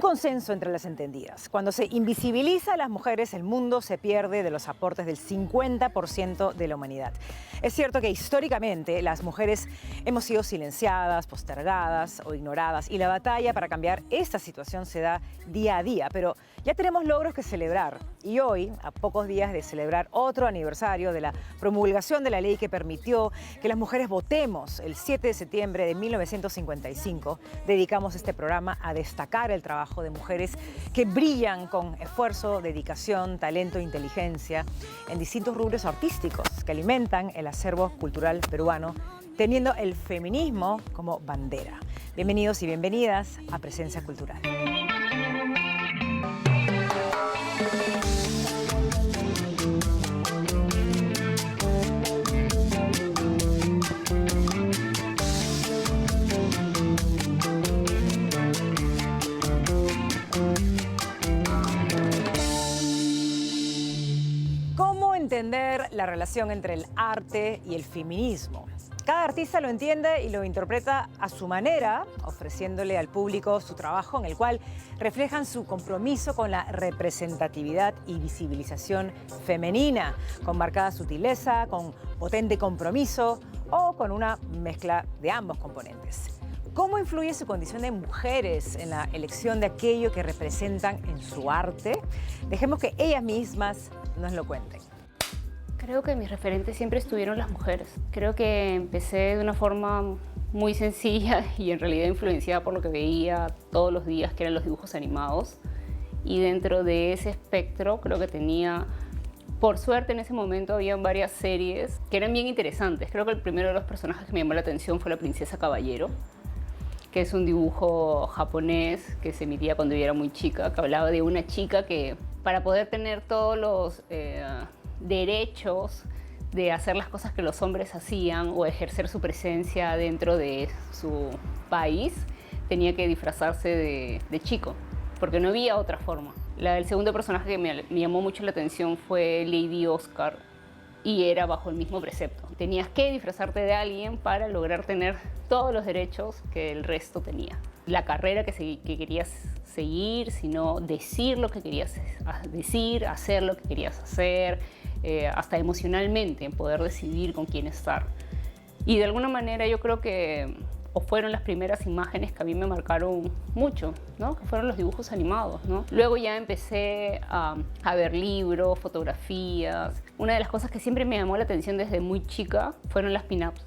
un consenso entre las entendidas. Cuando se invisibiliza a las mujeres, el mundo se pierde de los aportes del 50% de la humanidad. Es cierto que históricamente las mujeres hemos sido silenciadas, postergadas o ignoradas, y la batalla para cambiar esta situación se da día a día, pero ya tenemos logros que celebrar. Y hoy, a pocos días de celebrar otro aniversario de la promulgación de la ley que permitió que las mujeres votemos el 7 de septiembre de 1955, dedicamos este programa a destacar el trabajo de mujeres que brillan con esfuerzo, dedicación, talento e inteligencia en distintos rubros artísticos que alimentan el acervo cultural peruano, teniendo el feminismo como bandera. Bienvenidos y bienvenidas a Presencia Cultural. Entender la relación entre el arte y el feminismo. Cada artista lo entiende y lo interpreta a su manera, ofreciéndole al público su trabajo en el cual reflejan su compromiso con la representatividad y visibilización femenina, con marcada sutileza, con potente compromiso o con una mezcla de ambos componentes. ¿Cómo influye su condición de mujeres en la elección de aquello que representan en su arte? Dejemos que ellas mismas nos lo cuenten. Creo que mis referentes siempre estuvieron las mujeres. Creo que empecé de una forma muy sencilla y en realidad influenciada por lo que veía todos los días, que eran los dibujos animados. Y dentro de ese espectro creo que tenía, por suerte en ese momento, habían varias series que eran bien interesantes. Creo que el primero de los personajes que me llamó la atención fue la Princesa Caballero, que es un dibujo japonés que se emitía cuando yo era muy chica, que hablaba de una chica que para poder tener todos los derechos de hacer las cosas que los hombres hacían o ejercer su presencia dentro de su país, tenía que disfrazarse de chico, porque no había otra forma. El segundo personaje que me llamó mucho la atención fue Lady Oscar, y era bajo el mismo precepto. Tenías que disfrazarte de alguien para lograr tener todos los derechos que el resto tenía. La carrera que querías seguir, sino decir lo que querías decir, hacer lo que querías hacer, hasta emocionalmente, en poder decidir con quién estar. Y de alguna manera yo creo que fueron las primeras imágenes que a mí me marcaron mucho, ¿no? Que fueron los dibujos animados, ¿no? Luego ya empecé a ver libros, fotografías. Una de las cosas que siempre me llamó la atención desde muy chica fueron las pin-ups.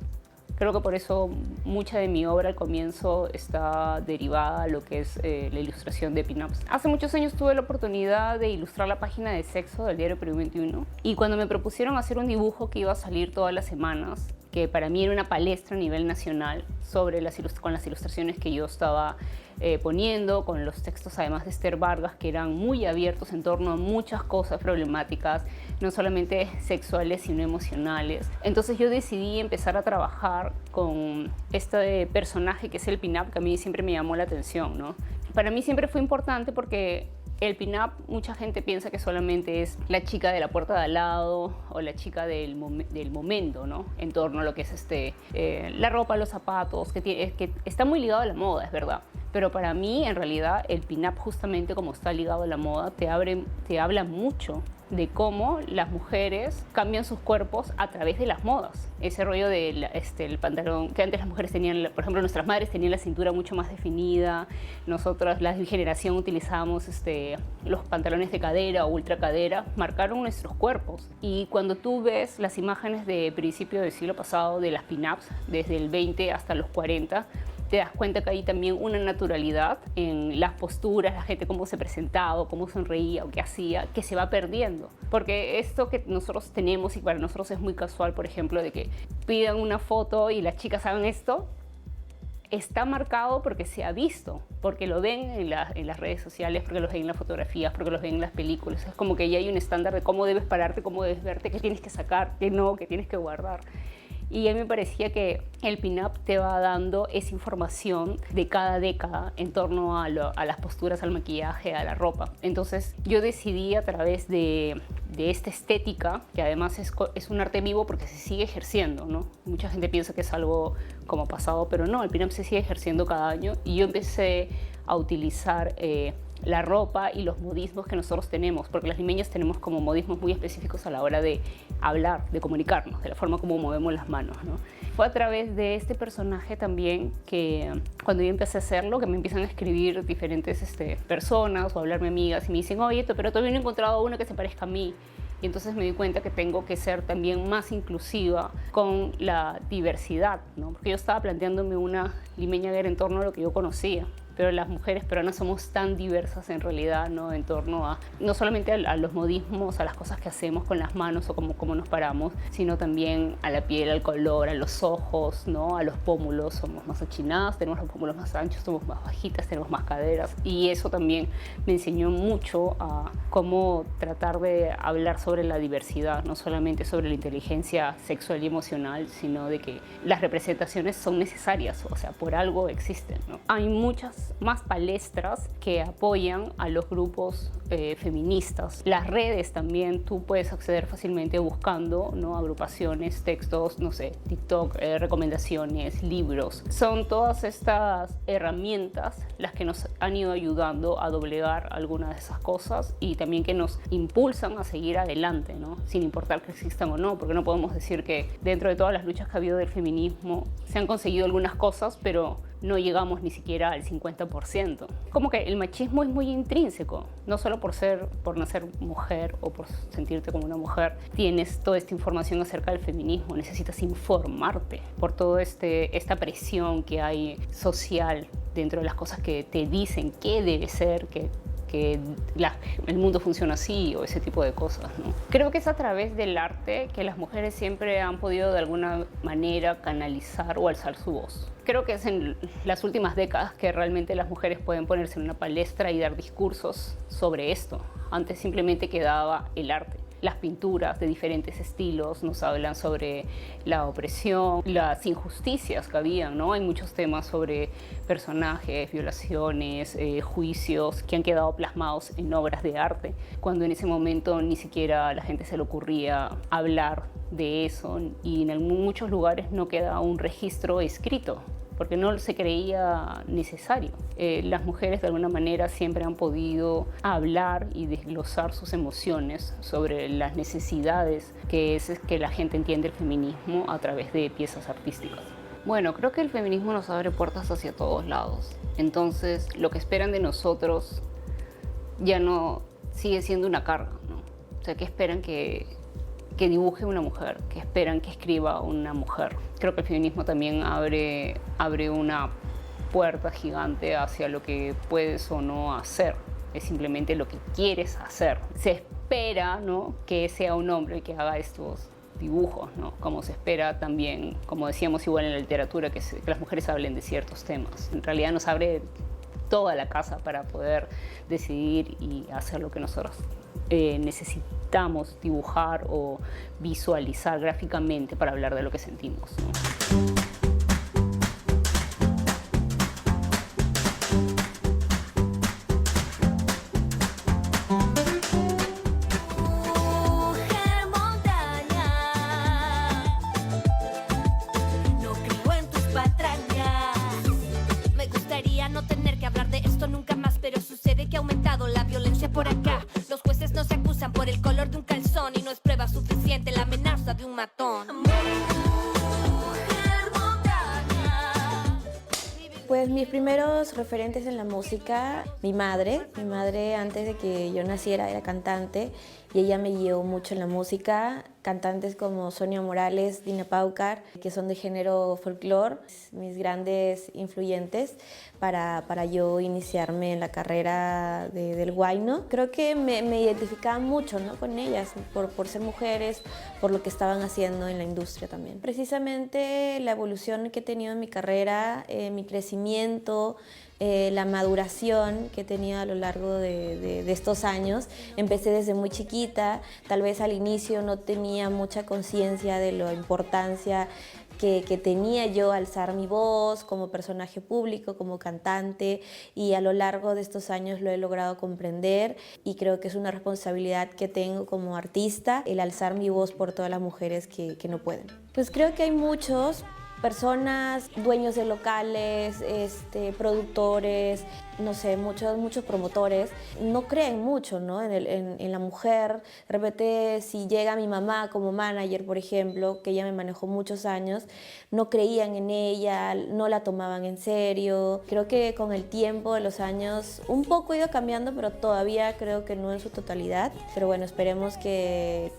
Creo que por eso mucha de mi obra al comienzo está derivada a lo que es la ilustración de pin-ups. Hace muchos años tuve la oportunidad de ilustrar la página de sexo del diario Perú 21, y cuando me propusieron hacer un dibujo que iba a salir todas las semanas, que para mí era una palestra a nivel nacional sobre con las ilustraciones que yo estaba poniendo, con los textos además de Esther Vargas, que eran muy abiertos en torno a muchas cosas problemáticas, no solamente sexuales sino emocionales. Entonces yo decidí empezar a trabajar con este personaje que es el pin-up, que a mí siempre me llamó la atención, ¿no? Para mí siempre fue importante porque el pin-up, mucha gente piensa que solamente es la chica de la puerta de al lado o la chica del momento, ¿no? En torno a lo que es la ropa, los zapatos, que está muy ligado a la moda, es verdad. Pero para mí, en realidad, el pin-up, justamente como está ligado a la moda, te habla mucho de cómo las mujeres cambian sus cuerpos a través de las modas. Ese rollo del el pantalón, que antes las mujeres tenían, por ejemplo, nuestras madres tenían la cintura mucho más definida. Nosotras, la generación, utilizábamos los pantalones de cadera o ultra cadera, marcaron nuestros cuerpos. Y cuando tú ves las imágenes de principio del siglo pasado de las pin-ups, desde el 20 hasta los 40, te das cuenta que hay también una naturalidad en las posturas, la gente cómo se presentaba, cómo sonreía o qué hacía, que se va perdiendo. Porque esto que nosotros tenemos, y para nosotros es muy casual, por ejemplo, de que pidan una foto y las chicas hagan esto, está marcado porque se ha visto, porque lo ven en las redes sociales, porque lo ven en las fotografías, porque lo ven en las películas. Es como que ya hay un estándar de cómo debes pararte, cómo debes verte, qué tienes que sacar, qué no, qué tienes que guardar. Y a mí me parecía que el pin-up te va dando esa información de cada década en torno a las posturas, al maquillaje, a la ropa. Entonces yo decidí, a través de esta estética, que además es un arte vivo porque se sigue ejerciendo, ¿no? Mucha gente piensa que es algo como pasado, pero no, el pin-up se sigue ejerciendo cada año y yo empecé a utilizar la ropa y los modismos que nosotros tenemos, porque las limeñas tenemos como modismos muy específicos a la hora de hablar, de comunicarnos, de la forma como movemos las manos, ¿no? Fue a través de este personaje también que cuando yo empecé a hacerlo, que me empiezan a escribir diferentes personas o a hablarme amigas y me dicen, oye, pero todavía no he encontrado una que se parezca a mí. Y entonces me di cuenta que tengo que ser también más inclusiva con la diversidad, ¿no? Porque yo estaba planteándome una limeña guerra en torno a lo que yo conocía, pero las mujeres peruanas somos tan diversas en realidad, ¿no? En torno a, no solamente a los modismos, a las cosas que hacemos con las manos o cómo nos paramos, sino también a la piel, al color, a los ojos, ¿no? A los pómulos, somos más achinadas, tenemos los pómulos más anchos, somos más bajitas, tenemos más caderas, y eso también me enseñó mucho a cómo tratar de hablar sobre la diversidad, no solamente sobre la inteligencia sexual y emocional, sino de que las representaciones son necesarias, o sea, por algo existen, ¿no? Hay muchas más palestras que apoyan a los grupos feministas. Las redes también, tú puedes acceder fácilmente buscando, ¿no? Agrupaciones, textos, no sé, TikTok, recomendaciones, libros. Son todas estas herramientas las que nos han ido ayudando a doblegar algunas de esas cosas y también que nos impulsan a seguir adelante, ¿no? Sin importar que existan o no, porque no podemos decir que dentro de todas las luchas que ha habido del feminismo se han conseguido algunas cosas, pero no llegamos ni siquiera al 50%. Como que el machismo es muy intrínseco, no solo por nacer mujer o por sentirte como una mujer, tienes toda esta información acerca del feminismo, necesitas informarte por toda esta presión que hay social dentro de las cosas que te dicen qué debe ser, que el mundo funciona así o ese tipo de cosas, ¿no? Creo que es a través del arte que las mujeres siempre han podido de alguna manera canalizar o alzar su voz. Creo que es en las últimas décadas que realmente las mujeres pueden ponerse en una palestra y dar discursos sobre esto. Antes simplemente quedaba el arte. Las pinturas de diferentes estilos nos hablan sobre la opresión, las injusticias que habían, ¿no? Hay muchos temas sobre personajes, violaciones, juicios que han quedado plasmados en obras de arte, cuando en ese momento ni siquiera a la gente se le ocurría hablar de eso y en muchos lugares no queda un registro escrito, porque no se creía necesario. Las mujeres de alguna manera siempre han podido hablar y desglosar sus emociones sobre las necesidades que es que la gente entiende el feminismo a través de piezas artísticas. Bueno, creo que el feminismo nos abre puertas hacia todos lados. Entonces, lo que esperan de nosotros ya no sigue siendo una carga, ¿no? O sea, que esperan que dibuje una mujer, que esperan que escriba una mujer. Creo que el feminismo también abre una puerta gigante hacia lo que puedes o no hacer. Es simplemente lo que quieres hacer. Se espera, ¿no?, que sea un hombre el que haga estos dibujos, ¿no? Como se espera también, como decíamos igual en la literatura, que las mujeres hablen de ciertos temas. En realidad nos abre toda la casa para poder decidir y hacer lo que nosotros necesitamos dibujar o visualizar gráficamente para hablar de lo que sentimos, ¿no? Por acá, los jueces no se acusan por el color de un calzón y no es prueba suficiente la amenaza de un matón. Pues mis primeros referentes en la música, mi madre antes de que yo naciera era cantante y ella me guió mucho en la música. Cantantes como Sonia Morales, Dina Paucar, que son de género folclore, mis grandes influyentes para yo iniciarme en la carrera del huayno. Creo que me identificaba mucho, ¿no?, con ellas, por ser mujeres, por lo que estaban haciendo en la industria también. Precisamente la evolución que he tenido en mi carrera, mi crecimiento, la maduración que he tenido a lo largo de estos años. Empecé desde muy chiquita, tal vez al inicio no tenía mucha conciencia de la importancia que tenía yo alzar mi voz como personaje público, como cantante, y a lo largo de estos años lo he logrado comprender y creo que es una responsabilidad que tengo como artista el alzar mi voz por todas las mujeres que no pueden. Pues creo que hay muchos, personas, dueños de locales, productores, no sé, muchos promotores, no creen mucho, ¿no? en la mujer. De repente, si llega mi mamá como manager, por ejemplo, que ella me manejó muchos años, no creían en ella, no la tomaban en serio. Creo que con el tiempo de los años, un poco ha ido cambiando, pero todavía creo que no en su totalidad. Pero bueno, esperemos que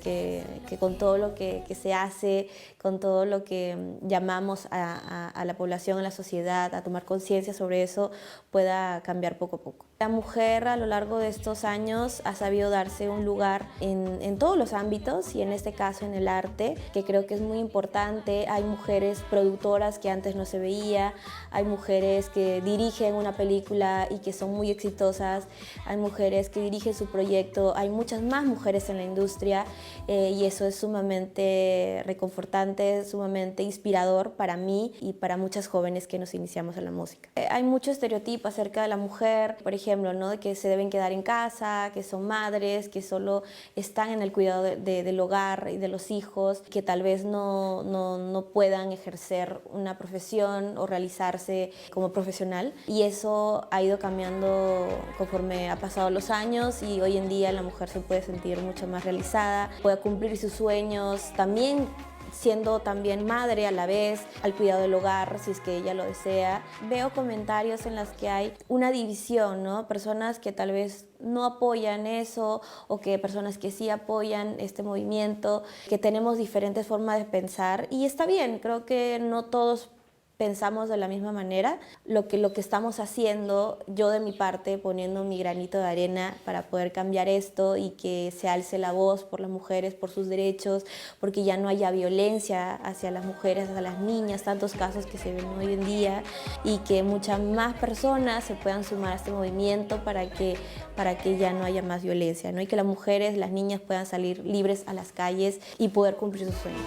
con todo lo que se hace, con todo lo que llamamos a la población, a la sociedad, a tomar conciencia sobre eso, pueda cambiar poco a poco. La mujer a lo largo de estos años ha sabido darse un lugar en todos los ámbitos y en este caso en el arte, que creo que es muy importante. Hay mujeres productoras que antes no se veía, hay mujeres que dirigen una película y que son muy exitosas, hay mujeres que dirigen su proyecto, hay muchas más mujeres en la industria y eso es sumamente reconfortante, sumamente inspirador para mí y para muchas jóvenes que nos iniciamos en la música. Hay mucho estereotipo acerca de la mujer, por ejemplo, ¿no? De que se deben quedar en casa, que son madres, que solo están en el cuidado del hogar y de los hijos, que tal vez no puedan ejercer una profesión o realizarse como profesional. Y eso ha ido cambiando conforme ha pasado los años y hoy en día la mujer se puede sentir mucho más realizada, puede cumplir sus sueños, también siendo también madre a la vez, al cuidado del hogar, si es que ella lo desea. Veo comentarios en los que hay una división, ¿no? Personas que tal vez no apoyan eso o que personas que sí apoyan este movimiento, que tenemos diferentes formas de pensar y está bien, creo que no todos pensamos de la misma manera. Lo que estamos haciendo, yo de mi parte, poniendo mi granito de arena para poder cambiar esto y que se alce la voz por las mujeres, por sus derechos, porque ya no haya violencia hacia las mujeres, hacia las niñas, tantos casos que se ven hoy en día y que muchas más personas se puedan sumar a este movimiento para que ya no haya más violencia, ¿no? Y que las mujeres, las niñas puedan salir libres a las calles y poder cumplir sus sueños.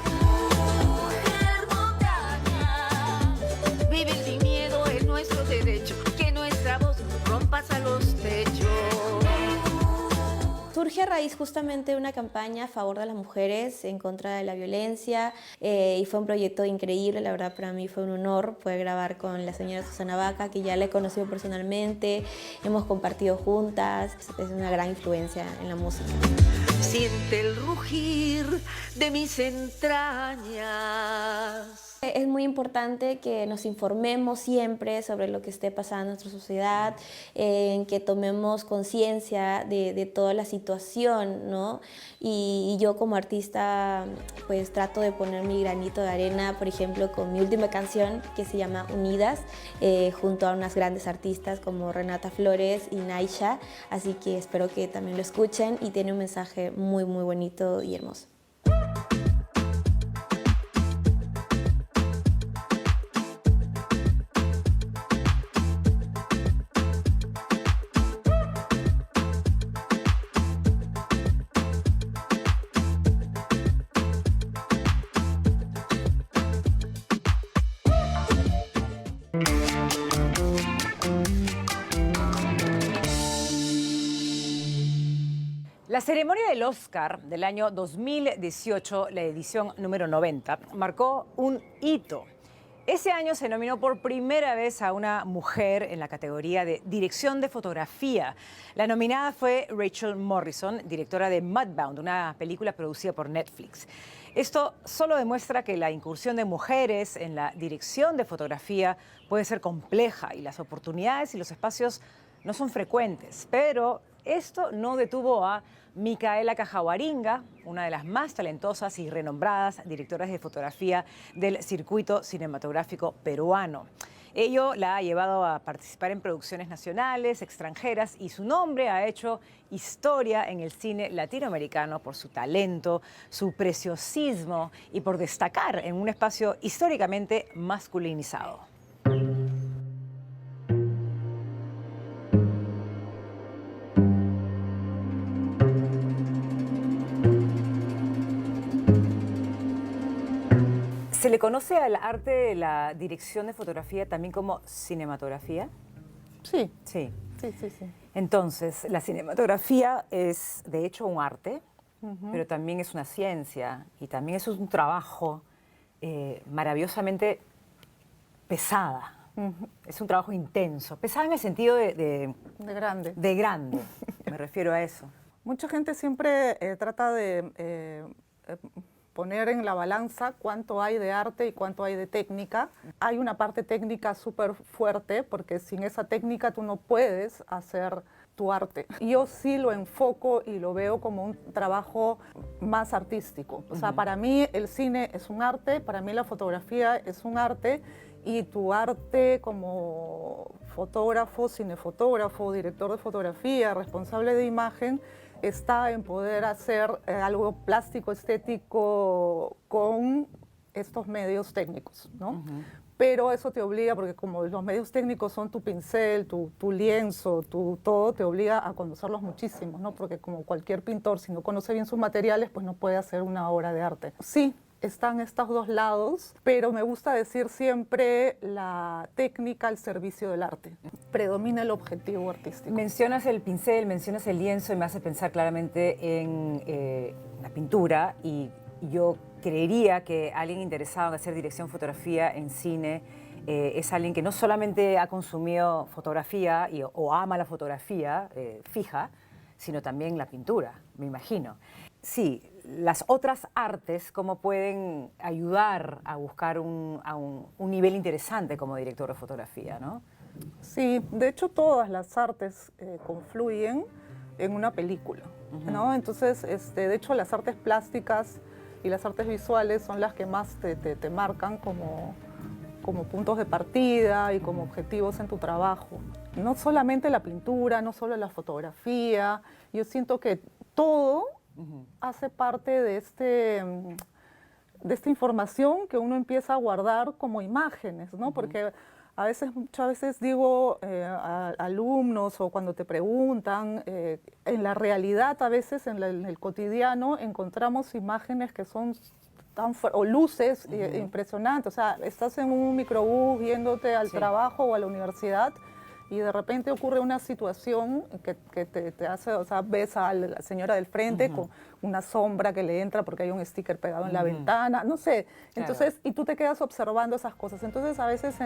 Rompas los techos. Surge a raíz justamente de una campaña a favor de las mujeres, en contra de la violencia, y fue un proyecto increíble. La verdad, para mí fue un honor poder grabar con la señora Susana Baca, que ya la he conocido personalmente, hemos compartido juntas, es una gran influencia en la música. Siente el rugir de mis entrañas. Es muy importante que nos informemos siempre sobre lo que esté pasando en nuestra sociedad, en que tomemos conciencia de toda la situación, ¿no? Y yo como artista pues trato de poner mi granito de arena, por ejemplo, con mi última canción que se llama Unidas, junto a unas grandes artistas como Renata Flores y Naisha, así que espero que también lo escuchen y tiene un mensaje muy, muy bonito y hermoso. La ceremonia del Oscar del año 2018, la edición número 90, marcó un hito. Ese año se nominó por primera vez a una mujer en la categoría de dirección de fotografía. La nominada fue Rachel Morrison, directora de Mudbound, una película producida por Netflix. Esto solo demuestra que la incursión de mujeres en la dirección de fotografía puede ser compleja y las oportunidades y los espacios no son frecuentes. Pero esto no detuvo a Micaela Cajahuaringa, una de las más talentosas y renombradas directoras de fotografía del circuito cinematográfico peruano. Ello la ha llevado a participar en producciones nacionales, extranjeras, y su nombre ha hecho historia en el cine latinoamericano por su talento, su preciosismo y por destacar en un espacio históricamente masculinizado. ¿Se le conoce al arte de la dirección de fotografía también como cinematografía? Sí. Sí. Sí, sí, sí. Entonces, la cinematografía es de hecho un arte, pero también es una ciencia y también es un trabajo maravillosamente pesada. Es un trabajo intenso. Pesada en el sentido De grande. de grande. Me refiero a eso. Mucha gente siempre trata de poner en la balanza cuánto hay de arte y cuánto hay de técnica. Hay una parte técnica súper fuerte porque sin esa técnica tú no puedes hacer tu arte. Yo sí lo enfoco y lo veo como un trabajo más artístico. O sea, para mí el cine es un arte, para mí la fotografía es un arte, y tu arte como fotógrafo, cinefotógrafo, director de fotografía, responsable de imagen, está en poder hacer algo plástico, estético con estos medios técnicos, ¿no? Pero eso te obliga, porque como los medios técnicos son tu pincel, tu lienzo, todo, te obliga a conocerlos muchísimo, ¿no? Porque como cualquier pintor, si no conoce bien sus materiales, pues no puede hacer una obra de arte. Sí, están estos dos lados, pero me gusta decir siempre la técnica al servicio del arte. Predomina el objetivo artístico. Mencionas el pincel, mencionas el lienzo y me hace pensar claramente en la pintura, y yo creería que alguien interesado en hacer dirección fotografía en cine es alguien que no solamente ha consumido fotografía o ama la fotografía fija, sino también la pintura, me imagino. Sí, las otras artes, ¿cómo pueden ayudar a buscar un nivel interesante como director de fotografía, ¿no? Sí, de hecho todas las artes confluyen en una película, ¿no? Entonces, de hecho las artes plásticas y las artes visuales son las que más te marcan como puntos de partida y como objetivos en tu trabajo. No solamente la pintura, no solo la fotografía, yo siento que todo hace parte de esta información que uno empieza a guardar como imágenes, ¿no? Porque muchas veces digo a alumnos o cuando te preguntan, en la realidad a veces en el cotidiano encontramos imágenes que son o luces impresionantes. O sea, estás en un microbús yéndote al trabajo o a la universidad y de repente ocurre una situación que te hace, o sea, ves a la señora del frente con una sombra que le entra porque hay un sticker pegado en la ventana, no sé. Entonces, y tú te quedas observando esas cosas. Entonces, a veces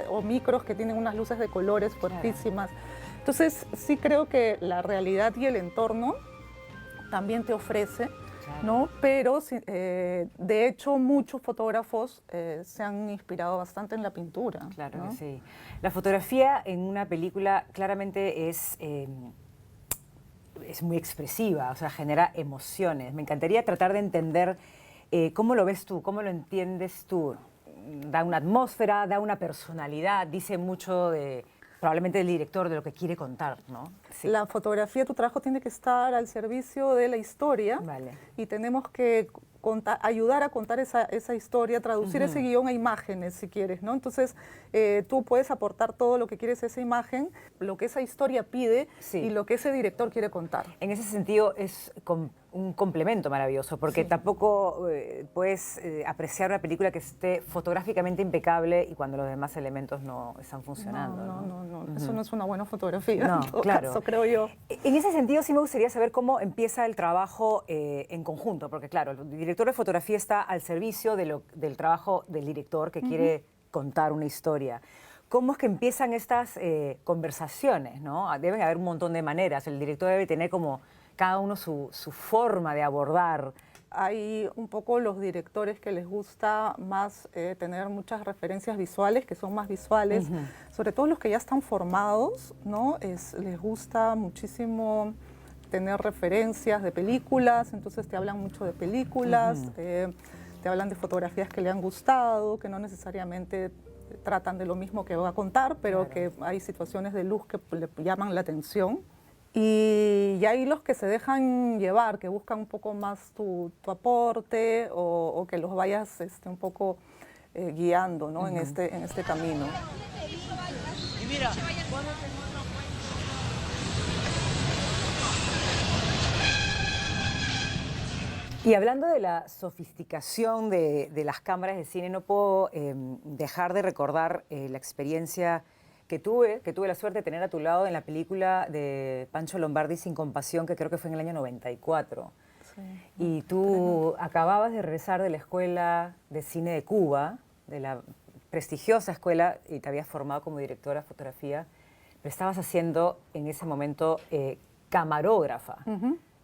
o micros que tienen unas luces de colores fuertísimas. Entonces, sí creo que la realidad y el entorno también te ofrece, ¿no? Pero de hecho muchos fotógrafos se han inspirado bastante en la pintura. Claro, ¿no? que sí. La fotografía en una película claramente es muy expresiva, o sea, genera emociones. Me encantaría tratar de entender cómo lo ves tú, cómo lo entiendes tú. Da una atmósfera, da una personalidad, dice mucho probablemente del director, de lo que quiere contar, ¿no? Sí. La fotografía, tu trabajo tiene que estar al servicio de la historia. Vale. Y tenemos que ayudar a contar esa historia, traducir ese guión a imágenes, si quieres, ¿no? Entonces, tú puedes aportar todo lo que quieres a esa imagen, lo que esa historia pide y lo que ese director quiere contar. En ese sentido, es un complemento maravilloso, porque tampoco puedes apreciar una película que esté fotográficamente impecable y cuando los demás elementos no están funcionando. No. Eso no es una buena fotografía, no, en todo claro. caso, creo yo. En ese sentido, sí me gustaría saber cómo empieza el trabajo en conjunto, porque claro, el director de fotografía está al servicio del trabajo del director que quiere contar una historia. ¿Cómo es que empiezan estas conversaciones, ¿no? Deben haber un montón de maneras. El director debe tener como cada uno su forma de abordar. Hay un poco los directores que les gusta más tener muchas referencias visuales, que son más visuales, sobre todo los que ya están formados, ¿no? Les gusta muchísimo tener referencias de películas, entonces te hablan mucho de películas, te hablan de fotografías que le han gustado, que no necesariamente tratan de lo mismo que va a contar, pero que hay situaciones de luz que le llaman la atención. Y hay los que se dejan llevar, que buscan un poco más tu aporte o que los vayas un poco guiando, ¿no? en este camino. Y mira, Y hablando de la sofisticación de las cámaras de cine, no puedo dejar de recordar la experiencia que tuve la suerte de tener a tu lado en la película de Pancho Lombardi, Sin Compasión, que creo que fue en el año 94. Sí. Y tú acababas de regresar de la Escuela de Cine de Cuba, de la prestigiosa escuela y te habías formado como directora de fotografía, pero estabas haciendo en ese momento camarógrafa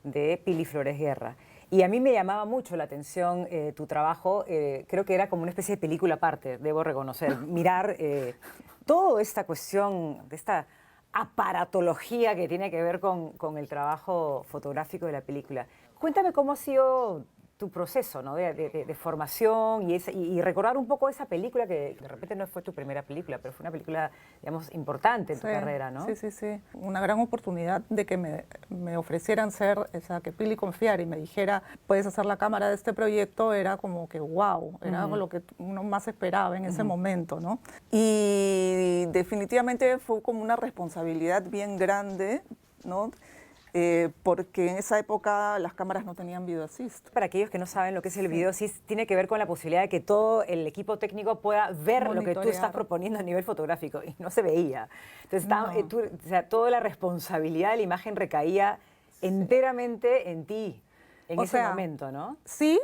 de Pili Flores Guerra. Y a mí me llamaba mucho la atención tu trabajo, creo que era como una especie de película aparte, debo reconocer, mirar toda esta cuestión, de esta aparatología que tiene que ver con el trabajo fotográfico de la película. Cuéntame cómo ha sido tu proceso, ¿no? de formación y recordar un poco esa película que de repente no fue tu primera película, pero fue una película, digamos, importante en tu carrera, ¿no? Sí, sí, sí. Una gran oportunidad de que me ofrecieran ser, o sea, que Pili confiara y me dijera, puedes hacer la cámara de este proyecto, era como que wow, era lo que uno más esperaba en ese momento, ¿no? Y definitivamente fue como una responsabilidad bien grande, ¿no? Porque en esa época las cámaras no tenían video assist. Para aquellos que no saben lo que es el video, sí tiene que ver con la posibilidad de que todo el equipo técnico pueda ver lo que tú estás proponiendo a nivel fotográfico, y no se veía. Entonces, o sea, toda la responsabilidad de la imagen recaía enteramente en ti, en ese momento, ¿no? Sí.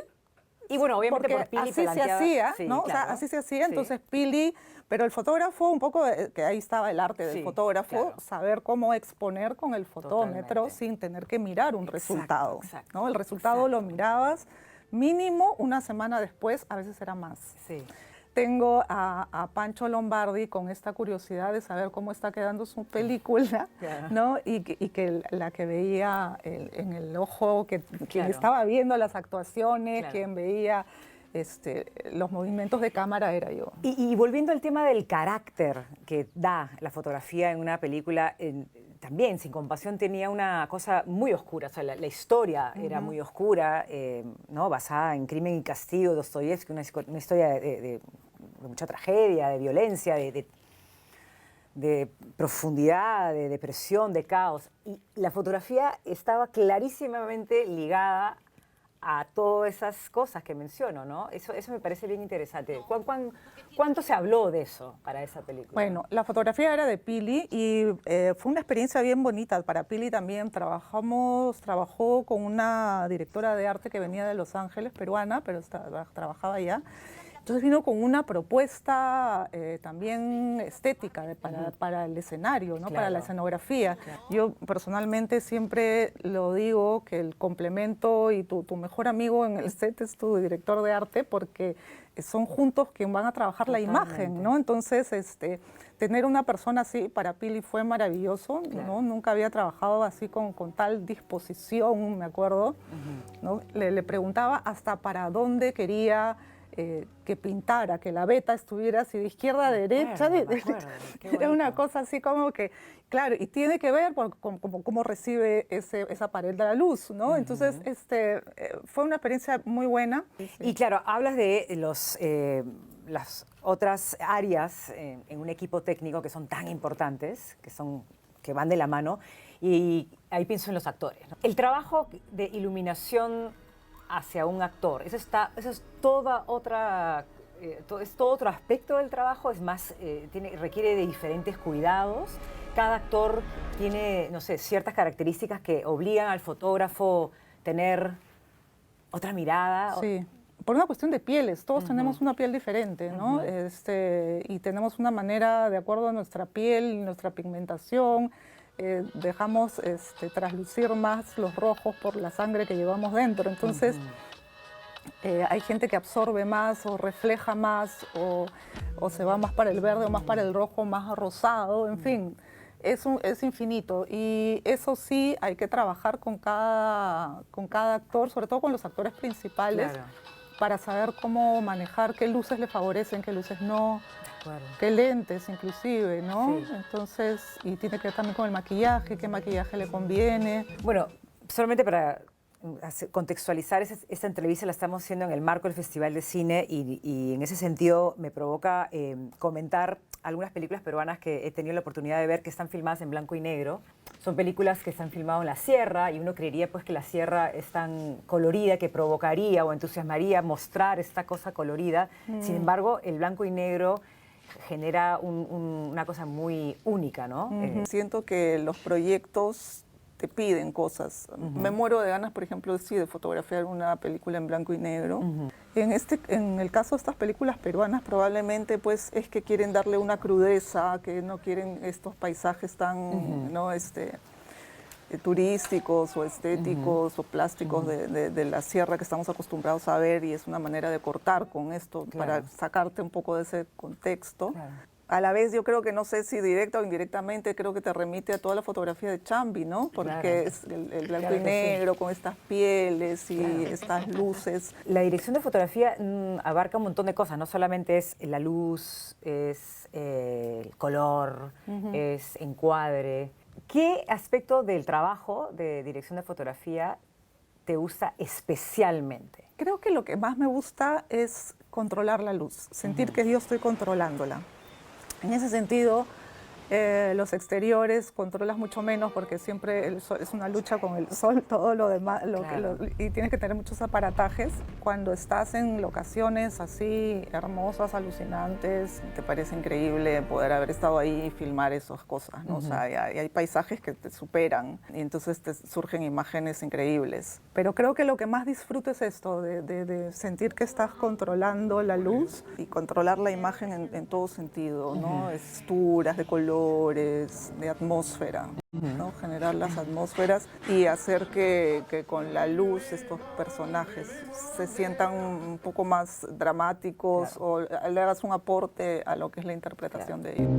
Y bueno, obviamente porque por Pili así se hacía, sí, ¿no? Claro. O sea, así se hacía, entonces Pili, pero el fotógrafo, un poco, que ahí estaba el arte del fotógrafo, saber cómo exponer con el fotómetro sin tener que mirar un resultado, ¿no? El resultado lo mirabas mínimo una semana después, a veces era más. Sí. Tengo a Pancho Lombardi con esta curiosidad de saber cómo está quedando su película, ¿no? Y que la que veía en el ojo, quien estaba viendo las actuaciones, quien veía los movimientos de cámara era yo. Y volviendo al tema del carácter que da la fotografía en una película, también Sin Compasión tenía una cosa muy oscura, o sea, la historia era muy oscura, ¿no? Basada en Crimen y Castigo, Dostoyevsky, una historia de mucha tragedia, de violencia, de profundidad, de depresión, de caos. Y la fotografía estaba clarísimamente ligada a todas esas cosas que menciono, ¿no? Eso me parece bien interesante. ¿Cuánto se habló de eso para esa película? Bueno, la fotografía era de Pili y fue una experiencia bien bonita. Para Pili también trabajó con una directora de arte que venía de Los Ángeles, peruana, pero trabajaba allá. Entonces vino con una propuesta también estética para el escenario, ¿no? Para la escenografía. Yo personalmente siempre lo digo que el complemento y tu mejor amigo en el set es tu director de arte, porque son juntos quien van a trabajar la imagen, ¿no? Entonces, tener una persona así para Pili fue maravilloso, ¿no? Nunca había trabajado así con tal disposición, me acuerdo, ¿no? Le preguntaba hasta para dónde quería que pintara, que la veta estuviera así de izquierda a derecha. Era una cosa así como que, claro, y tiene que ver con cómo recibe esa pared de la luz, ¿no? Entonces, fue una experiencia muy buena. Y claro, hablas de las otras áreas en un equipo técnico que son tan importantes, que van de la mano, y ahí pienso en los actores, ¿no? El trabajo de iluminación hacia un actor, eso es toda otra, es todo otro aspecto del trabajo, es más, requiere de diferentes cuidados. Cada actor tiene, no sé, ciertas características que obligan al fotógrafo a tener otra mirada. Sí, por una cuestión de pieles, todos tenemos una piel diferente, ¿no? Y tenemos una manera, de acuerdo a nuestra piel, nuestra pigmentación, dejamos traslucir más los rojos por la sangre que llevamos dentro. Entonces, hay gente que absorbe más o refleja más o se va más para el verde o más para el rojo, más rosado, en fin. Es infinito y eso sí hay que trabajar con cada actor, sobre todo con los actores principales, para saber cómo manejar, qué luces le favorecen, qué luces no. Qué lentes inclusive, ¿no? Entonces, y tiene que ver también con el maquillaje, qué maquillaje le conviene. Bueno, solamente para contextualizar, esta entrevista la estamos haciendo en el marco del Festival de Cine y en ese sentido me provoca comentar algunas películas peruanas que he tenido la oportunidad de ver que están filmadas en blanco y negro. Son películas que están filmadas en la sierra y uno creería pues que la sierra es tan colorida que provocaría o entusiasmaría mostrar esta cosa colorida. Sin embargo, el blanco y negro genera una cosa muy única, ¿no? Siento que los proyectos que piden cosas. Me muero de ganas, por ejemplo, sí, de fotografiar una película en blanco y negro. En el caso de estas películas peruanas, probablemente pues es que quieren darle una crudeza, que no quieren estos paisajes tan ¿no? Turísticos o estéticos o plásticos de la sierra que estamos acostumbrados a ver, y es una manera de cortar con esto para sacarte un poco de ese contexto. A la vez yo creo que, no sé si directa o indirectamente, creo que te remite a toda la fotografía de Chambi, ¿no? Porque es el blanco y negro con estas pieles y estas luces. La dirección de fotografía abarca un montón de cosas, no solamente es la luz, es el color, es encuadre. ¿Qué aspecto del trabajo de dirección de fotografía te gusta especialmente? Creo que lo que más me gusta es controlar la luz, sentir que yo estoy controlándola. En ese sentido, los exteriores controlas mucho menos porque siempre el sol, es una lucha con el sol, todo lo demás, y tienes que tener muchos aparatajes. Cuando estás en locaciones así hermosas, alucinantes, te parece increíble poder haber estado ahí y filmar esas cosas, ¿no? O sea, y hay paisajes que te superan y entonces te surgen imágenes increíbles. Pero creo que lo que más disfruto es esto, de sentir que estás controlando la luz y controlar la imagen en todo sentido, ¿no? Texturas, de colores, de atmósfera, ¿no? Generar las atmósferas y hacer que con la luz estos personajes se sientan un poco más dramáticos o le hagas un aporte a lo que es la interpretación de ellos.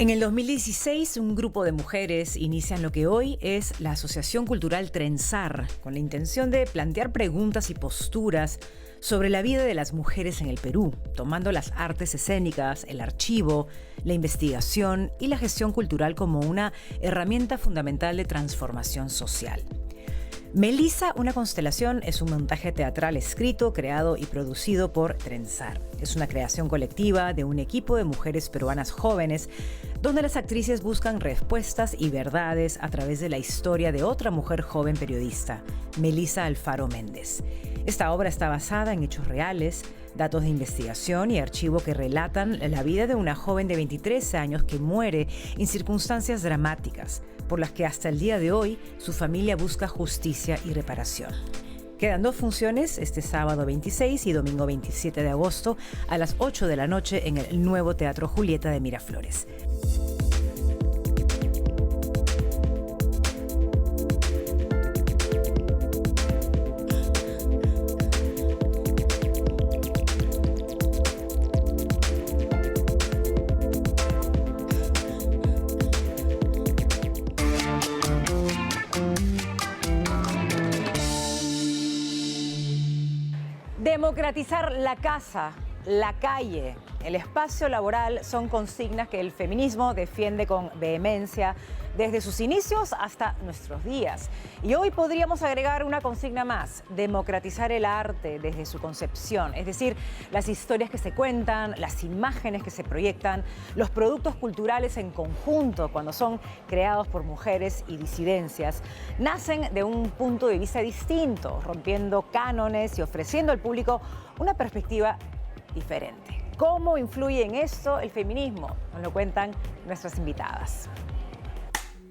En el 2016, un grupo de mujeres inician lo que hoy es la Asociación Cultural Trenzar, con la intención de plantear preguntas y posturas sobre la vida de las mujeres en el Perú, tomando las artes escénicas, el archivo, la investigación y la gestión cultural como una herramienta fundamental de transformación social. Melissa, una constelación, es un montaje teatral escrito, creado y producido por Trenzar. Es una creación colectiva de un equipo de mujeres peruanas jóvenes, donde las actrices buscan respuestas y verdades a través de la historia de otra mujer joven periodista, Melissa Alfaro Méndez. Esta obra está basada en hechos reales, datos de investigación y archivo que relatan la vida de una joven de 23 años que muere en circunstancias dramáticas, por las que hasta el día de hoy su familia busca justicia y reparación. Quedan 2 funciones, este sábado 26 y domingo 27 de agosto a las 8 de la noche en el nuevo Teatro Julieta de Miraflores. Democratizar la casa, la calle, el espacio laboral son consignas que el feminismo defiende con vehemencia desde sus inicios hasta nuestros días. Y hoy podríamos agregar una consigna más: democratizar el arte desde su concepción, es decir, las historias que se cuentan, las imágenes que se proyectan, los productos culturales en conjunto cuando son creados por mujeres y disidencias, nacen de un punto de vista distinto, rompiendo cánones y ofreciendo al público una perspectiva diferente. ¿Cómo influye en esto el feminismo? Nos lo cuentan nuestras invitadas.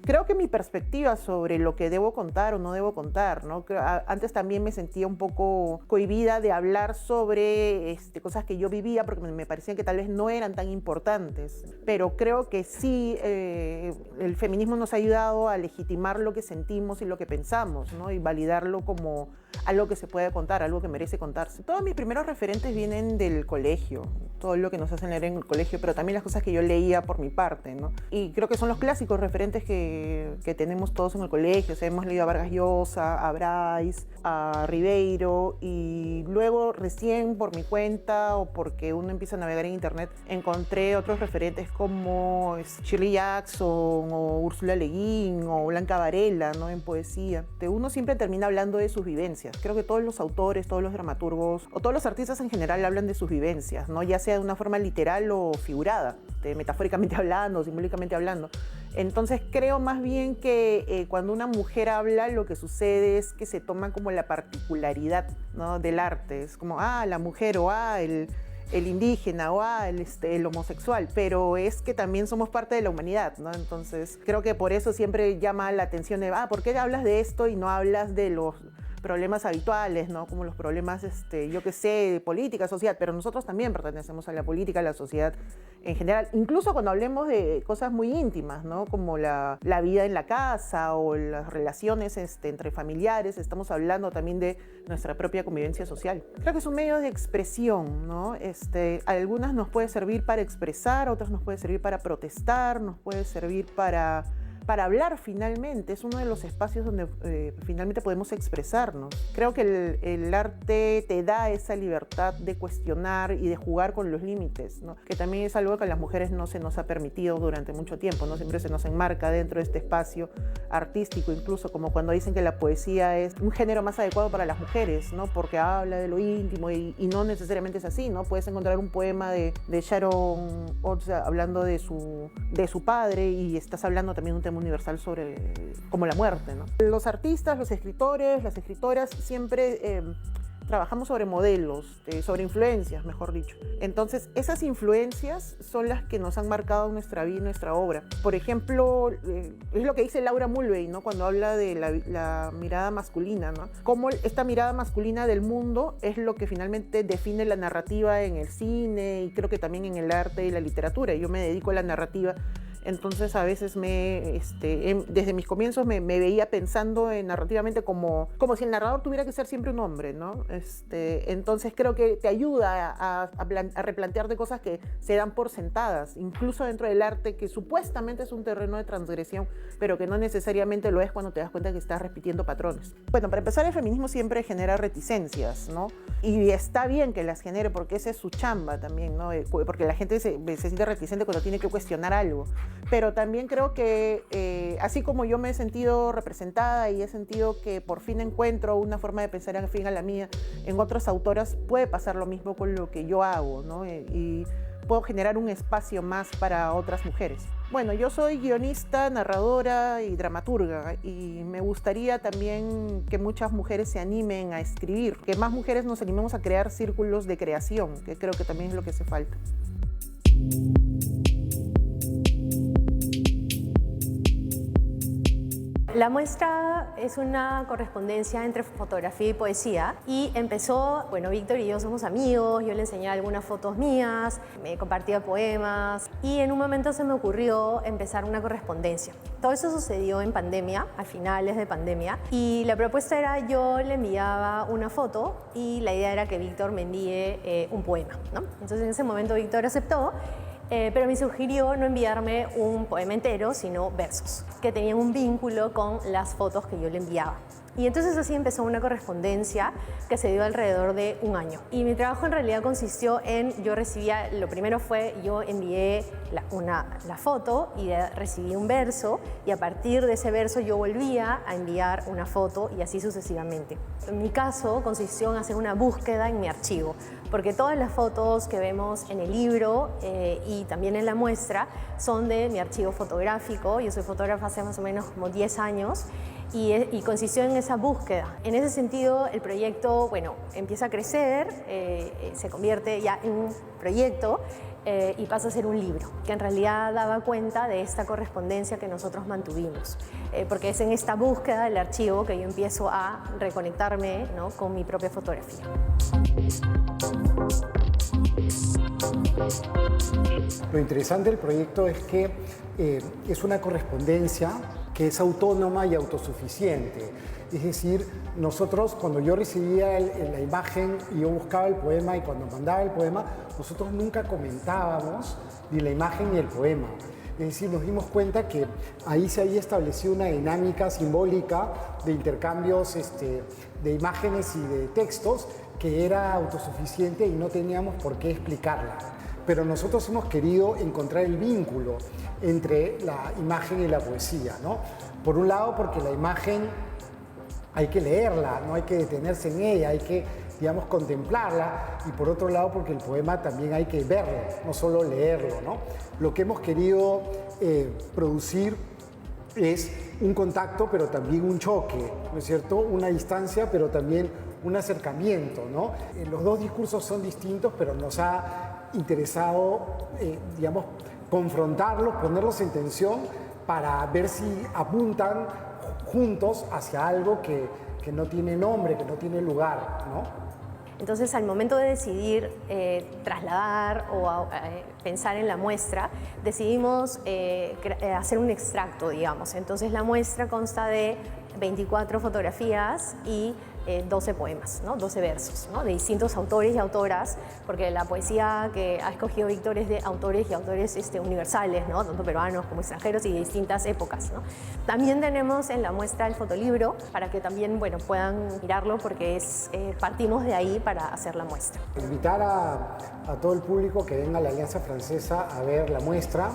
Creo que mi perspectiva sobre lo que debo contar o no debo contar, ¿no? Antes también me sentía un poco cohibida de hablar sobre cosas que yo vivía porque me parecían que tal vez no eran tan importantes. Pero creo que sí, el feminismo nos ha ayudado a legitimar lo que sentimos y lo que pensamos, ¿no? Y validarlo como algo que se puede contar, algo que merece contarse. Todos mis primeros referentes vienen del colegio, todo lo que nos hacen leer en el colegio, pero también las cosas que yo leía por mi parte, ¿no? Y creo que son los clásicos referentes que que tenemos todos en el colegio. O sea, hemos leído a Vargas Llosa, a Bryce, a Ribeiro, y luego recién por mi cuenta o porque uno empieza a navegar en internet encontré otros referentes como Shirley Jackson o Úrsula Le Guin o Blanca Varela, ¿no? En poesía. Uno siempre termina hablando de sus vivencias. Creo que todos los autores, todos los dramaturgos o todos los artistas en general hablan de sus vivencias, ¿no? Ya sea de una forma literal o figurada, metafóricamente hablando, simbólicamente hablando. Entonces creo más bien que cuando una mujer habla, lo que sucede es que se toma como la particularidad, ¿no? Del arte. Es como, la mujer, o el indígena, o el homosexual, pero es que también somos parte de la humanidad, ¿no? Entonces creo que por eso siempre llama la atención de, ¿por qué hablas de esto y no hablas de los problemas habituales, ¿no? Como los problemas, yo qué sé, de política, sociedad, pero nosotros también pertenecemos a la política, a la sociedad en general, incluso cuando hablemos de cosas muy íntimas, ¿no? Como la vida en la casa o las relaciones entre familiares, estamos hablando también de nuestra propia convivencia social. Creo que es un medio de expresión, ¿no? A algunas nos puede servir para expresar, a otras nos puede servir para protestar, nos puede servir para hablar finalmente. Es uno de los espacios donde finalmente podemos expresarnos. Creo que el arte te da esa libertad de cuestionar y de jugar con los límites, ¿no? Que también es algo que a las mujeres no se nos ha permitido durante mucho tiempo, ¿no? Siempre se nos enmarca dentro de este espacio artístico, incluso como cuando dicen que la poesía es un género más adecuado para las mujeres, ¿no? Porque habla de lo íntimo y no necesariamente es así, ¿no? Puedes encontrar un poema de Sharon Olds hablando de su padre y estás hablando también de un tema universal sobre como la muerte, ¿no? Los artistas, los escritores, las escritoras siempre trabajamos sobre modelos, sobre influencias, mejor dicho. Entonces, esas influencias son las que nos han marcado nuestra vida y nuestra obra. Por ejemplo, es lo que dice Laura Mulvey, ¿no? Cuando habla de la mirada masculina, ¿no? Cómo esta mirada masculina del mundo es lo que finalmente define la narrativa en el cine y creo que también en el arte y la literatura. Yo me dedico a la narrativa. Entonces a veces desde mis comienzos me veía pensando narrativamente como si el narrador tuviera que ser siempre un hombre, ¿no? Entonces creo que te ayuda a replantearte cosas que se dan por sentadas, incluso dentro del arte, que supuestamente es un terreno de transgresión, pero que no necesariamente lo es cuando te das cuenta que estás repitiendo patrones. Bueno, para empezar, el feminismo siempre genera reticencias, ¿no? Y está bien que las genere porque esa es su chamba también, ¿no? Porque la gente se siente reticente cuando tiene que cuestionar algo. Pero también creo que así como yo me he sentido representada y he sentido que por fin encuentro una forma de pensar afín a la mía en otras autoras, puede pasar lo mismo con lo que yo hago, ¿no? Y puedo generar un espacio más para otras mujeres. Bueno, yo soy guionista, narradora y dramaturga y me gustaría también que muchas mujeres se animen a escribir, que más mujeres nos animemos a crear círculos de creación, que creo que también es lo que hace falta. La muestra es una correspondencia entre fotografía y poesía y empezó, bueno, Víctor y yo somos amigos, yo le enseñé algunas fotos mías, me compartía poemas y en un momento se me ocurrió empezar una correspondencia. Todo eso sucedió en pandemia, a finales de pandemia, y la propuesta era yo le enviaba una foto y la idea era que Víctor me envíe un poema, ¿no? Entonces en ese momento Víctor aceptó. Pero me sugirió no enviarme un poema entero, sino versos, que tenían un vínculo con las fotos que yo le enviaba. Y entonces así empezó una correspondencia que se dio alrededor de un año. Y mi trabajo en realidad consistió en, lo primero fue, yo envié la foto y recibí un verso, y a partir de ese verso yo volvía a enviar una foto y así sucesivamente. En mi caso consistió en hacer una búsqueda en mi archivo, porque todas las fotos que vemos en el libro y también en la muestra son de mi archivo fotográfico. Yo soy fotógrafa hace más o menos como 10 años y consistió en esa búsqueda. En ese sentido, el proyecto, bueno, empieza a crecer, se convierte ya en un proyecto y pasa a ser un libro, que en realidad daba cuenta de esta correspondencia que nosotros mantuvimos, porque es en esta búsqueda del archivo que yo empiezo a reconectarme, ¿no?, con mi propia fotografía. Lo interesante del proyecto es que es una correspondencia que es autónoma y autosuficiente. Es decir, nosotros, cuando yo recibía la imagen y yo buscaba el poema y cuando mandaba el poema, nosotros nunca comentábamos ni la imagen ni el poema. Es decir, nos dimos cuenta que ahí se había establecido una dinámica simbólica de intercambios de imágenes y de textos que era autosuficiente y no teníamos por qué explicarla. Pero nosotros hemos querido encontrar el vínculo entre la imagen y la poesía, ¿no? Por un lado, porque la imagen hay que leerla, no hay que detenerse en ella, hay que, digamos, contemplarla, y por otro lado, porque el poema también hay que verlo, no solo leerlo, ¿no? Lo que hemos querido producir es un contacto, pero también un choque, ¿no es cierto? Una distancia, pero también un acercamiento, ¿no? Los dos discursos son distintos, pero nos ha interesado, digamos, confrontarlos, ponerlos en tensión para ver si apuntan juntos hacia algo que no tiene nombre, que no tiene lugar, ¿no? Entonces, al momento de decidir trasladar o pensar en la muestra, decidimos hacer un extracto, digamos. Entonces, la muestra consta de 24 fotografías y 12 poemas, ¿no? 12 versos, ¿no? De distintos autores y autoras, porque la poesía que ha escogido Víctor es de autores y autores universales, ¿no? Tanto peruanos como extranjeros y de distintas épocas, ¿no? También tenemos en la muestra el fotolibro para que también, bueno, puedan mirarlo, porque partimos de ahí para hacer la muestra. Invitar a todo el público que venga a la Alianza Francesa a ver la muestra.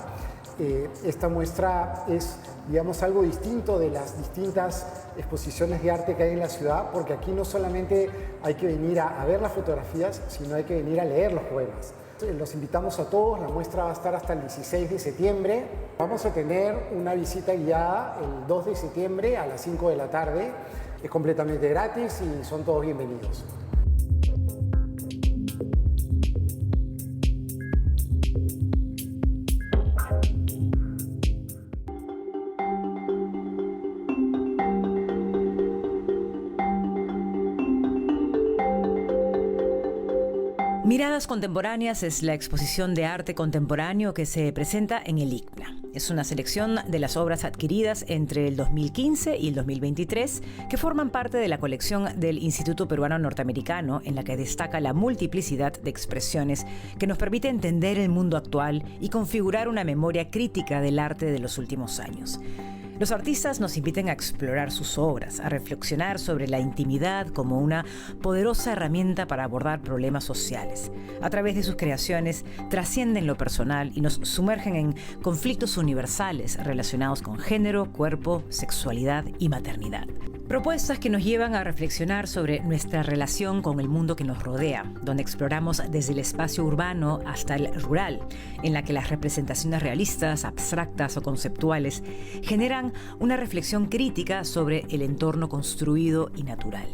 Esta muestra es, digamos, algo distinto de las distintas exposiciones de arte que hay en la ciudad, porque aquí no solamente hay que venir a ver las fotografías, sino hay que venir a leer los poemas. Los invitamos a todos, la muestra va a estar hasta el 16 de septiembre. Vamos a tener una visita guiada el 2 de septiembre a las 5 de la tarde. Es completamente gratis y son todos bienvenidos. Miradas Contemporáneas es la exposición de arte contemporáneo que se presenta en el ICNA. Es una selección de las obras adquiridas entre el 2015 y el 2023 que forman parte de la colección del Instituto Peruano Norteamericano, en la que destaca la multiplicidad de expresiones que nos permite entender el mundo actual y configurar una memoria crítica del arte de los últimos años. Los artistas nos invitan a explorar sus obras, a reflexionar sobre la intimidad como una poderosa herramienta para abordar problemas sociales. A través de sus creaciones trascienden lo personal y nos sumergen en conflictos universales relacionados con género, cuerpo, sexualidad y maternidad. Propuestas que nos llevan a reflexionar sobre nuestra relación con el mundo que nos rodea, donde exploramos desde el espacio urbano hasta el rural, en la que las representaciones realistas, abstractas o conceptuales generan una reflexión crítica sobre el entorno construido y natural.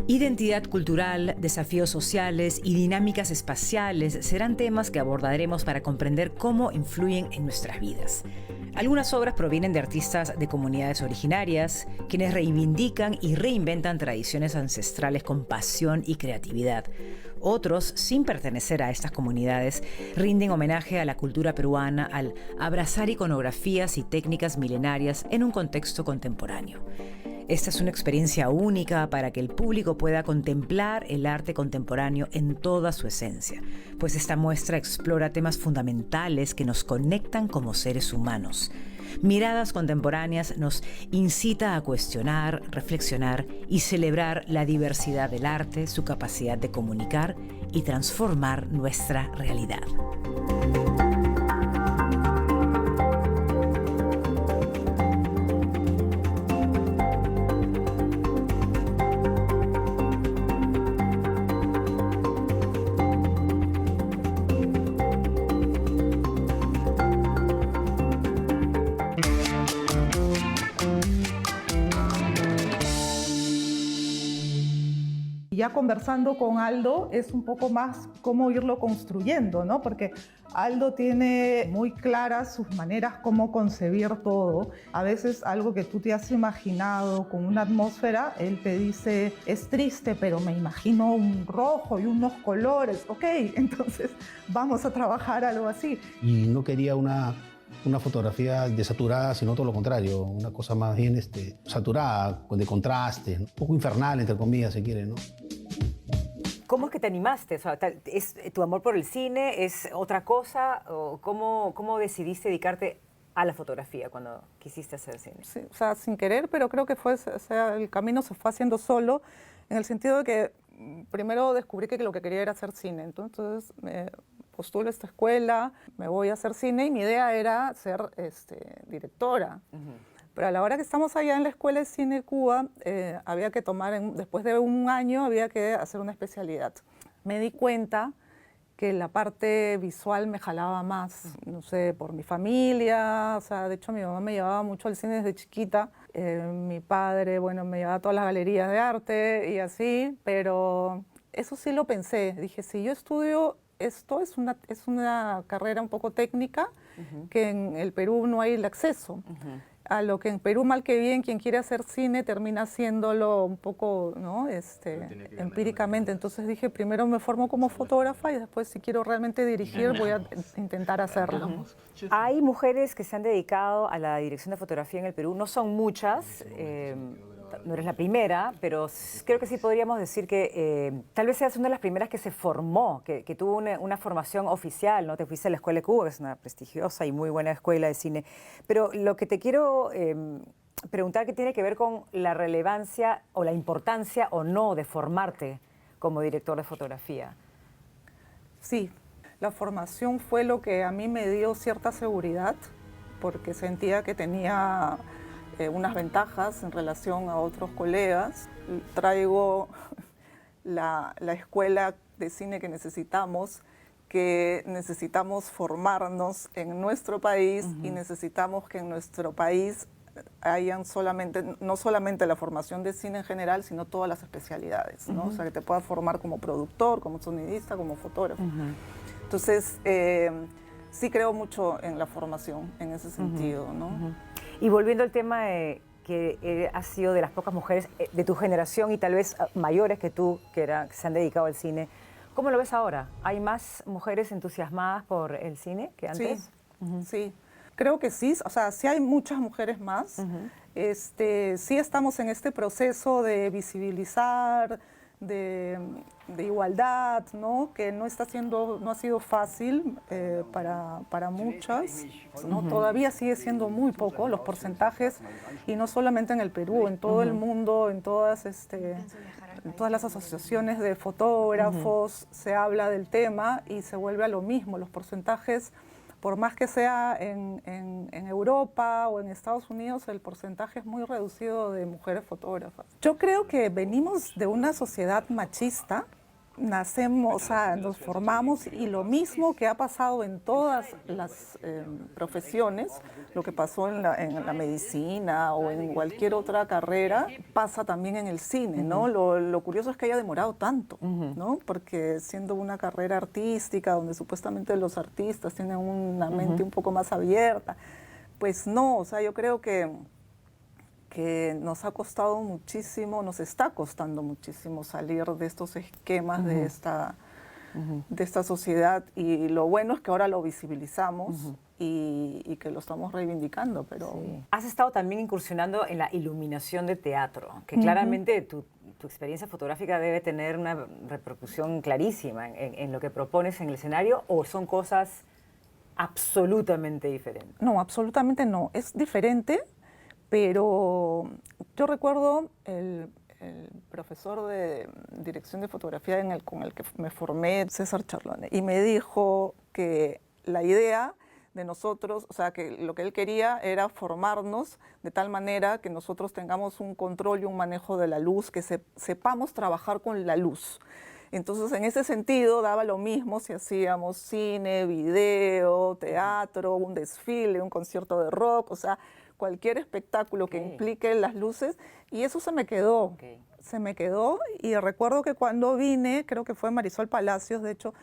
Identidad cultural, desafíos sociales y dinámicas espaciales serán temas que abordaremos para comprender cómo influyen en nuestras vidas. Algunas obras provienen de artistas de comunidades originarias, quienes reivindican y reinventan tradiciones ancestrales con pasión y creatividad. Otros, sin pertenecer a estas comunidades, rinden homenaje a la cultura peruana al abrazar iconografías y técnicas milenarias en un contexto contemporáneo. Esta es una experiencia única para que el público pueda contemplar el arte contemporáneo en toda su esencia, pues esta muestra explora temas fundamentales que nos conectan como seres humanos. Miradas Contemporáneas nos incita a cuestionar, reflexionar y celebrar la diversidad del arte, su capacidad de comunicar y transformar nuestra realidad. Ya conversando con Aldo es un poco más cómo irlo construyendo, ¿no? Porque Aldo tiene muy claras sus maneras cómo concebir todo. A veces algo que tú te has imaginado con una atmósfera, él te dice, es triste, pero me imagino un rojo y unos colores. Ok, entonces vamos a trabajar algo así. Y no quería una fotografía desaturada, sino todo lo contrario, una cosa más bien saturada, de contraste, un poco infernal, entre comillas, se quiere, ¿no? ¿Cómo es que te animaste? O sea, ¿es tu amor por el cine? ¿Es otra cosa? ¿O cómo decidiste dedicarte a la fotografía cuando quisiste hacer cine? Sí, o sea, sin querer, pero creo que fue, o sea, el camino se fue haciendo solo, en el sentido de que primero descubrí que lo que quería era hacer cine. Entonces me postulo a esta escuela, me voy a hacer cine y mi idea era ser directora. Pero a la hora que estamos allá en la Escuela de Cine Cuba, había que tomar, después de un año, había que hacer una especialidad. Me di cuenta que la parte visual me jalaba más, no sé, por mi familia, o sea, de hecho mi mamá me llevaba mucho al cine desde chiquita, mi padre, bueno, me llevaba a todas las galerías de arte y así, pero eso sí lo pensé, dije, si yo estudio esto, es una carrera un poco técnica, que en el Perú no hay el acceso. A lo que en Perú, mal que bien, quien quiere hacer cine termina haciéndolo un poco, ¿no? Empíricamente. Entonces dije, primero me formo como fotógrafa y después, si quiero realmente dirigir, voy a intentar hacerlo. Hay mujeres que se han dedicado a la dirección de fotografía en el Perú, no son muchas, no eres la primera, pero creo que sí podríamos decir que tal vez seas una de las primeras que se formó, que tuvo una formación oficial, ¿no? Te fuiste a la Escuela de Cuba, que es una prestigiosa y muy buena escuela de cine. Pero lo que te quiero preguntar, que tiene que ver con la relevancia o la importancia o no de formarte como director de fotografía. Sí, la formación fue lo que a mí me dio cierta seguridad, porque sentía que tenía unas ventajas en relación a otros colegas. Traigo la escuela de cine que necesitamos formarnos en nuestro país y necesitamos que en nuestro país hayan no solamente la formación de cine en general, sino todas las especialidades, ¿no? O sea, que te puedas formar como productor, como sonidista, como fotógrafo. Entonces, sí creo mucho en la formación en ese sentido, ¿no? Y volviendo al tema que has sido de las pocas mujeres de tu generación y tal vez mayores que tú, que se han dedicado al cine, ¿cómo lo ves ahora? ¿Hay más mujeres entusiasmadas por el cine que antes? Sí, creo que sí. O sea, sí hay muchas mujeres más. Sí estamos en este proceso de visibilizar, de igualdad, ¿no? Que no ha sido fácil para muchas, ¿no? Todavía sigue siendo muy poco los porcentajes, y no solamente en el Perú, en todo el mundo, en todas las asociaciones de fotógrafos se habla del tema y se vuelve a lo mismo. Los porcentajes, por más que sea en Europa o en Estados Unidos, el porcentaje es muy reducido de mujeres fotógrafas. Yo creo que venimos de una sociedad machista, nacemos, o sea, nos formamos, y lo mismo que ha pasado en todas las profesiones, lo que pasó en la medicina o en cualquier otra carrera, pasa también en el cine, ¿no? Lo curioso es que haya demorado tanto, ¿no? Porque siendo una carrera artística, donde supuestamente los artistas tienen una mente un poco más abierta, pues no, o sea, yo creo que nos ha costado muchísimo, nos está costando muchísimo salir de estos esquemas de esta sociedad, y lo bueno es que ahora lo visibilizamos y que lo estamos reivindicando. Pero Has estado también incursionando en la iluminación de teatro, que claramente tu experiencia fotográfica debe tener una repercusión clarísima en lo que propones en el escenario, ¿o son cosas absolutamente diferentes? No, absolutamente no, es diferente. Pero yo recuerdo el profesor de dirección de fotografía con el que me formé, César Charlone, y me dijo que la idea de nosotros, o sea, que lo que él quería era formarnos de tal manera que nosotros tengamos un control y un manejo de la luz, que sepamos trabajar con la luz. Entonces, en ese sentido, daba lo mismo si hacíamos cine, video, teatro, un desfile, un concierto de rock, o sea, cualquier espectáculo que implique las luces, y eso se me quedó. Se me quedó, y recuerdo que cuando vine, creo que fue Marisol Palacios, de hecho,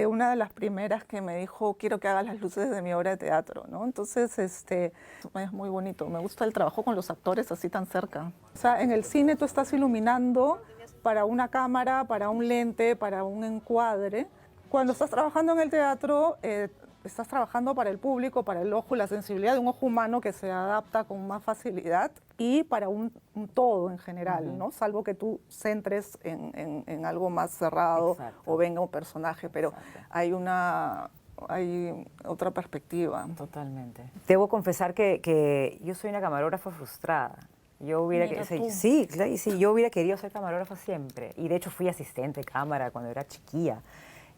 una de las primeras que me dijo, quiero que hagas las luces de mi obra de teatro, ¿no? Entonces, es muy bonito. Me gusta el trabajo con los actores así tan cerca. O sea, en el cine tú estás iluminando para una cámara, para un lente, para un encuadre. Cuando estás trabajando en el teatro, estás trabajando para el público, para el ojo, la sensibilidad de un ojo humano que se adapta con más facilidad, y para un todo en general, ¿no? Salvo que tú centres en algo más cerrado o venga un personaje, pero hay una hay otra perspectiva. Totalmente. Debo confesar que yo soy una camarógrafa frustrada. Yo hubiera sí, yo hubiera querido ser camarógrafa siempre. Y de hecho fui asistente de cámara cuando era chiquilla.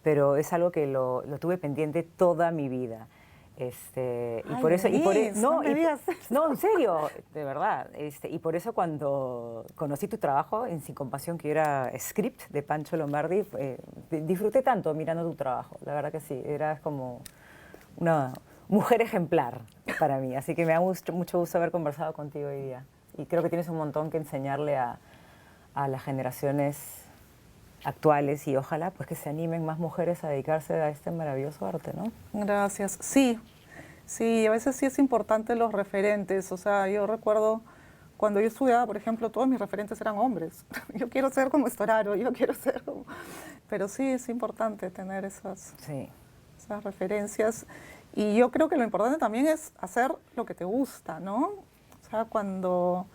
Pero es algo que lo tuve pendiente toda mi vida. Y por eso, no, en serio, de verdad. Y por eso cuando conocí tu trabajo en Sin Compasión, que era Script de Pancho Lombardi, disfruté tanto mirando tu trabajo. La verdad que sí, eras como una mujer ejemplar para mí. Así que me da mucho gusto haber conversado contigo hoy día. Y creo que tienes un montón que enseñarle a las generaciones actuales y ojalá pues que se animen más mujeres a dedicarse a este maravilloso arte, ¿no? Gracias. Sí, a veces sí es importante los referentes. O sea, yo recuerdo cuando yo estudiaba, por ejemplo, todos mis referentes eran hombres. Yo quiero ser como Storaro, yo quiero ser como... Pero sí es importante tener esas referencias. Y yo creo que lo importante también es hacer lo que te gusta, ¿no? O sea, cuando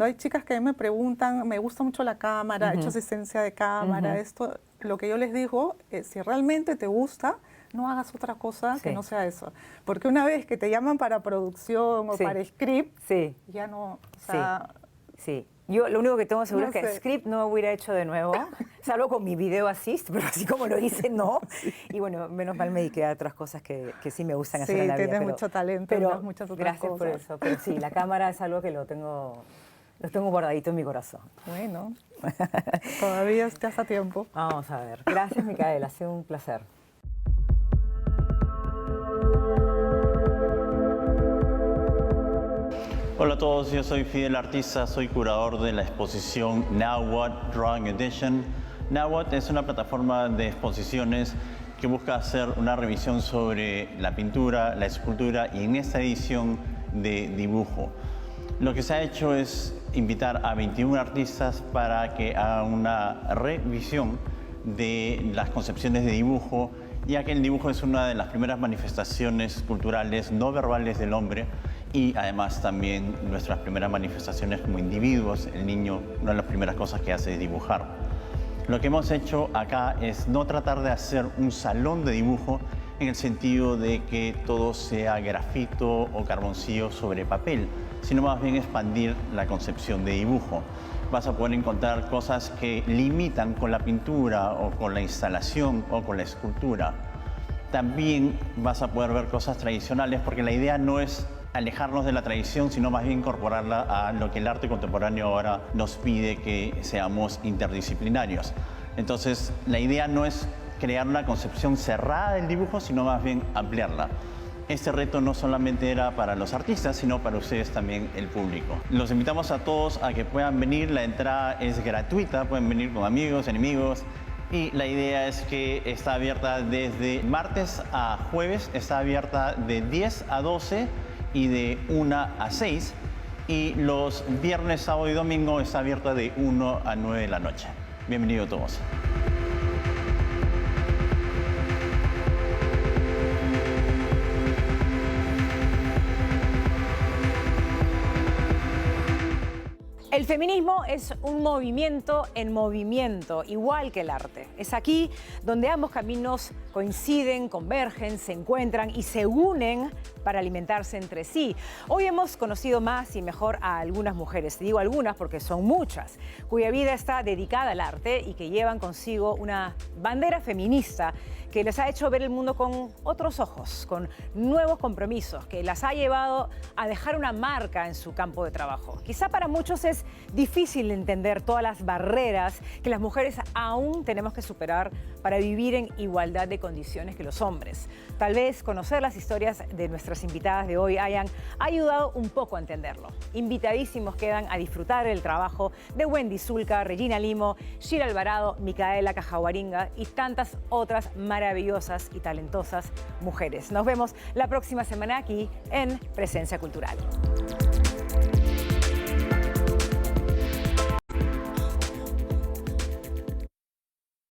hay chicas que me preguntan, me gusta mucho la cámara, he hecho asistencia de cámara, esto, lo que yo les digo es, si realmente te gusta, no hagas otra cosa que no sea eso. Porque una vez que te llaman para producción o para script, ya no, o sea... Sí. Yo lo único que tengo seguro es que script no hubiera hecho de nuevo, salvo con mi video assist, pero así como lo hice, no. Y bueno, menos mal me dediqué a otras cosas que sí me gustan hacer en la vida. Sí, tienes mucho talento, pero muchas otras gracias cosas. por eso. Pero sí, la cámara es algo que lo tengo guardadito en mi corazón. Bueno, todavía estás a tiempo. Vamos a ver. Gracias, Micaela, ha sido un placer. Hola a todos, yo soy Fidel Artiza, soy curador de la exposición Now What Drawing Edition. Now What es una plataforma de exposiciones que busca hacer una revisión sobre la pintura, la escultura y en esta edición de dibujo. Lo que se ha hecho es invitar a 21 artistas para que hagan una revisión de las concepciones de dibujo, ya que el dibujo es una de las primeras manifestaciones culturales no verbales del hombre y además también nuestras primeras manifestaciones como individuos. El niño, una de las primeras cosas que hace es dibujar. Lo que hemos hecho acá es no tratar de hacer un salón de dibujo en el sentido de que todo sea grafito o carboncillo sobre papel, sino más bien expandir la concepción de dibujo. Vas a poder encontrar cosas que limitan con la pintura o con la instalación o con la escultura. También vas a poder ver cosas tradicionales porque la idea no es alejarnos de la tradición, sino más bien incorporarla a lo que el arte contemporáneo ahora nos pide, que seamos interdisciplinarios. Entonces, la idea no es crear una concepción cerrada del dibujo, sino más bien ampliarla. Este reto no solamente era para los artistas, sino para ustedes también, el público. Los invitamos a todos a que puedan venir, la entrada es gratuita, pueden venir con amigos, enemigos, y la idea es que está abierta desde martes a jueves, está abierta de 10 a 12 y de 1 a 6, y los viernes, sábado y domingo está abierta de 1 a 9 de la noche. Bienvenidos todos. El feminismo es un movimiento en movimiento, igual que el arte. Es aquí donde ambos caminos coinciden, convergen, se encuentran y se unen para alimentarse entre sí. Hoy hemos conocido más y mejor a algunas mujeres, digo algunas porque son muchas, cuya vida está dedicada al arte y que llevan consigo una bandera feminista que les ha hecho ver el mundo con otros ojos, con nuevos compromisos, que las ha llevado a dejar una marca en su campo de trabajo. Quizá para muchos es difícil entender todas las barreras que las mujeres aún tenemos que superar para vivir en igualdad de condiciones que los hombres. Tal vez conocer las historias de nuestras invitadas de hoy hayan ayudado un poco a entenderlo. Invitadísimos quedan a disfrutar el trabajo de Wendy Zulka, Regina Limo, Shira Alvarado, Micaela Cajahuaringa y tantas otras maravillosas y talentosas mujeres. Nos vemos la próxima semana aquí en Presencia Cultural.